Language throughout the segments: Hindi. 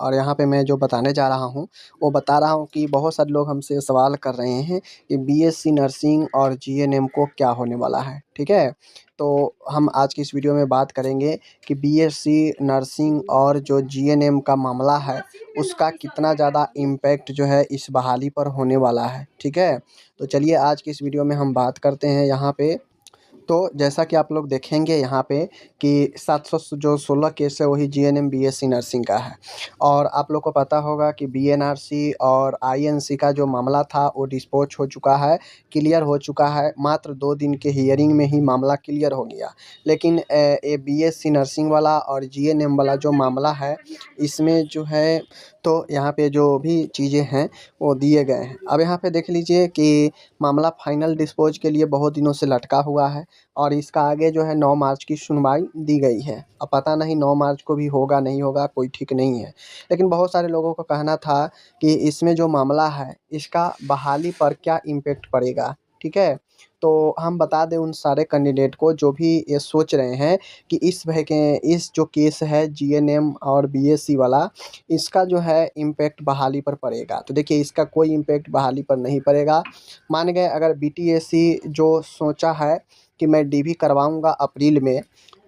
और यहाँ पे मैं जो बताने जा रहा हूँ वो बता रहा हूँ कि बहुत सारे लोग हमसे सवाल कर रहे हैं कि बीएससी नर्सिंग और जीएनएम को क्या होने वाला है, ठीक है। तो हम आज की इस वीडियो में बात करेंगे कि बीएससी नर्सिंग और जो जीएनएम का मामला है उसका कितना ज़्यादा इम्पैक्ट जो है इस बहाली पर होने वाला है, ठीक है। तो चलिए आज की इस वीडियो में हम बात करते हैं यहाँ पे। तो जैसा कि आप लोग देखेंगे यहाँ पे कि 700 जो 16 केस है वही जीएनएम बीएससी नर्सिंग का है। और आप लोग को पता होगा कि बीएनआरसी और आईएनसी का जो मामला था वो डिस्पोज हो चुका है, क्लियर हो चुका है। मात्र 2 दिन के हियरिंग में ही मामला क्लियर हो गया। लेकिन ये बीएससी नर्सिंग वाला और जीएनएम वाला जो मामला है इसमें जो है तो यहाँ पे जो भी चीज़ें हैं वो दिए गए हैं। अब यहाँ पे देख लीजिए कि मामला फाइनल डिस्पोज के लिए बहुत दिनों से लटका हुआ है और इसका आगे जो है 9 मार्च की सुनवाई दी गई है। अब पता नहीं 9 मार्च को भी होगा नहीं होगा, कोई ठीक नहीं है। लेकिन बहुत सारे लोगों का कहना था कि इसमें जो मामला है इसका बहाली पर क्या इम्पैक्ट पड़ेगा, ठीक है। तो हम बता दें उन सारे कैंडिडेट को जो भी ये सोच रहे हैं कि इस जो केस है जीएनएम और बीएससी वाला, इसका जो है इम्पैक्ट बहाली पर पड़ेगा। तो देखिए इसका कोई इम्पैक्ट बहाली पर नहीं पड़ेगा। मान गए अगर बीटीएससी जो सोचा है कि मैं डीवी करवाऊंगा अप्रैल में,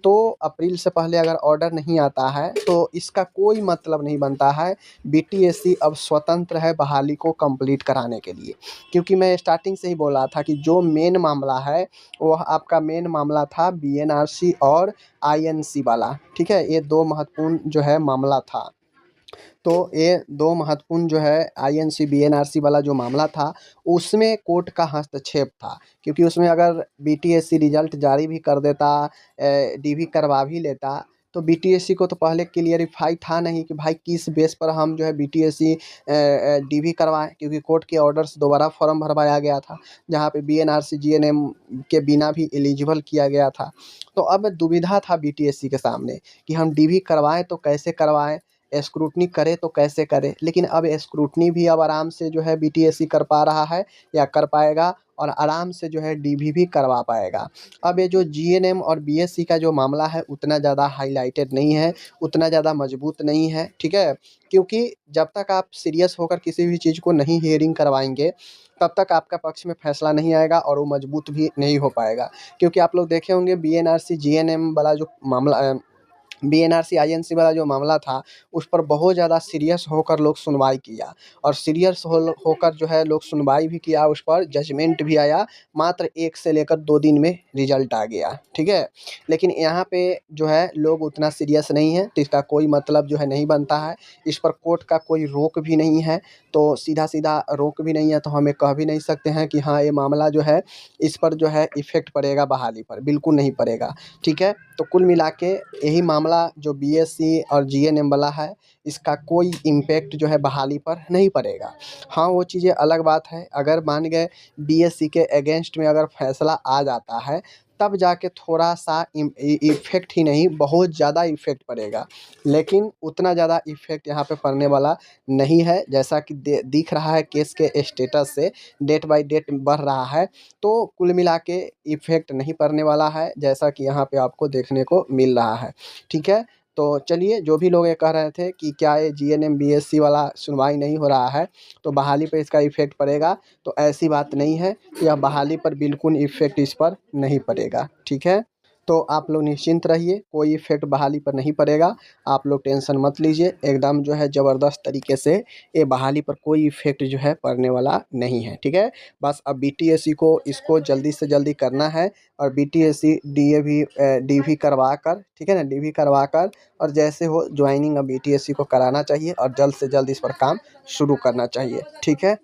तो अप्रैल से पहले अगर ऑर्डर नहीं आता है तो इसका कोई मतलब नहीं बनता है। बीटीएससी अब स्वतंत्र है बहाली को कंप्लीट कराने के लिए, क्योंकि मैं स्टार्टिंग से ही बोला था कि जो मेन मामला है वह आपका मेन मामला था बीएनआरसी और आईएनसी वाला, ठीक है। ये 2 महत्वपूर्ण जो है मामला था। तो ये 2 महत्वपूर्ण जो है आईएनसी बीएनआरसी वाला जो मामला था उसमें कोर्ट का हस्तक्षेप था, क्योंकि उसमें अगर बीटीएससी रिजल्ट जारी भी कर देता, डीवी करवा भी लेता, तो बीटीएससी को तो पहले क्लियरिफाई था नहीं कि भाई किस बेस पर हम जो है बीटीएससी डीवी करवाएं, क्योंकि कोर्ट के ऑर्डर से दोबारा फॉर्म भरवाया गया था जहाँ पे बीएनआरसी जीएनएम के बिना भी एलिजिबल किया गया था। तो अब दुविधा था बीटीएससी के सामने कि हम डीवी करवाएं तो कैसे करवाएं, स्क्रूटनी करे तो कैसे करे। लेकिन अब स्क्रूटनी भी अब आराम से जो है बीटीएससी कर पा रहा है या कर पाएगा और आराम से जो है डीवी भी करवा पाएगा। अब ये जो जीएनएम और बीएससी का जो मामला है उतना ज़्यादा हाईलाइटेड नहीं है, उतना ज़्यादा मजबूत नहीं है, ठीक है। क्योंकि जब तक आप सीरियस होकर किसी भी चीज़ को नहीं हियरिंग करवाएंगे तब तक आपका पक्ष में फैसला नहीं आएगा और वो मजबूत भी नहीं हो पाएगा। क्योंकि आप लोग देखे होंगे बीएनआरसी जीएनएम वाला जो मामला, बीएनआरसी आईएनसी वाला जो मामला था उस पर बहुत ज़्यादा सीरियस होकर लोग सुनवाई किया और सीरियस होकर जो है लोग सुनवाई भी किया, उस पर जजमेंट भी आया। मात्र 1 से लेकर 2 दिन में रिजल्ट आ गया, ठीक है। लेकिन यहाँ पे जो है लोग उतना सीरियस नहीं है, तो इसका कोई मतलब जो है नहीं बनता है। इस पर कोर्ट का कोई रोक भी नहीं है, तो सीधा रोक भी नहीं है तो हमें कह भी नहीं सकते हैं कि हाँ ये मामला जो है इस पर जो है इफ़ेक्ट पड़ेगा बहाली पर, बिल्कुल नहीं पड़ेगा, ठीक है। तो कुल मिला के यही मामला जो बीएससी और जीएनएम वाला है इसका कोई इम्पैक्ट जो है बहाली पर नहीं पड़ेगा। हाँ वो चीज़ें अलग बात है, अगर मान गए बीएससी के अगेंस्ट में अगर फैसला आ जाता है तब जाके थोड़ा सा इफ़ेक्ट ही नहीं बहुत ज़्यादा इफ़ेक्ट पड़ेगा। लेकिन उतना ज़्यादा इफ़ेक्ट यहाँ पे पड़ने वाला नहीं है, जैसा कि दिख रहा है केस के स्टेटस से डेट बाय डेट बढ़ रहा है। तो कुल मिला के इफ़ेक्ट नहीं पड़ने वाला है, जैसा कि यहाँ पे आपको देखने को मिल रहा है, ठीक है। तो चलिए जो भी लोग ये कह रहे थे कि क्या ये जीएनएम बीएससी वाला सुनवाई नहीं हो रहा है तो बहाली पे इसका इफ़ेक्ट पड़ेगा, तो ऐसी बात नहीं है। यह बहाली पर बिल्कुल इफ़ेक्ट इस पर नहीं पड़ेगा, ठीक है। तो आप लोग निश्चिंत रहिए, कोई इफ़ेक्ट बहाली पर नहीं पड़ेगा। आप लोग टेंशन मत लीजिए, एकदम जो है ज़बरदस्त तरीके से ये बहाली पर कोई इफ़ेक्ट जो है पड़ने वाला नहीं है, ठीक है। बस अब बीटीएससी को इसको जल्दी से जल्दी करना है और बीटीएससी डीवी करवा कर, ठीक है ना, डीवी करवा कर और जैसे हो ज्वाइनिंग अब बीटीएससी को कराना चाहिए और जल्द से जल्द इस पर काम शुरू करना चाहिए, ठीक है।